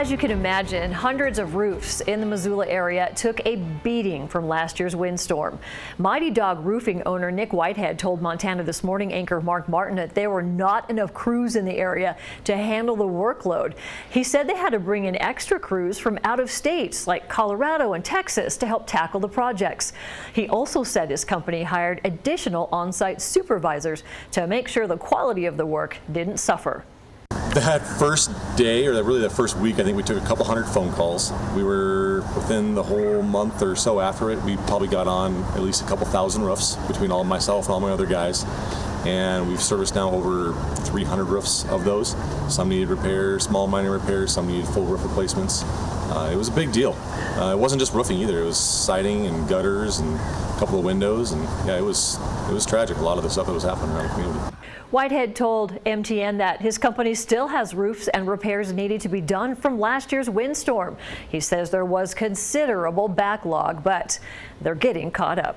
As you can imagine, hundreds of roofs in the Missoula area took a beating from last year's windstorm. Mighty Dog roofing owner Nick Whitehead told Montana This Morning anchor Mark Martin that there were not enough crews in the area to handle the workload. He said they had to bring in extra crews from out of states like Colorado and Texas to help tackle the projects. He also said his company hired additional on-site supervisors to make sure the quality of the work didn't suffer. That first day, or really that first week, I think we took a couple hundred phone calls. We were within the whole month or so after it, we probably got on at least a couple thousand roofs between all myself and all my other guys. And we've serviced now over 300 roofs of those. Some needed repairs, small minor repairs, some needed full roof replacements. It was a big deal. It wasn't just roofing either. It was siding and gutters and a couple of windows, and yeah, it was tragic, a lot of the stuff that was happening around the community. Whitehead told MTN that his company still has roofs and repairs needed to be done from last year's windstorm. He says there was considerable backlog, but they're getting caught up.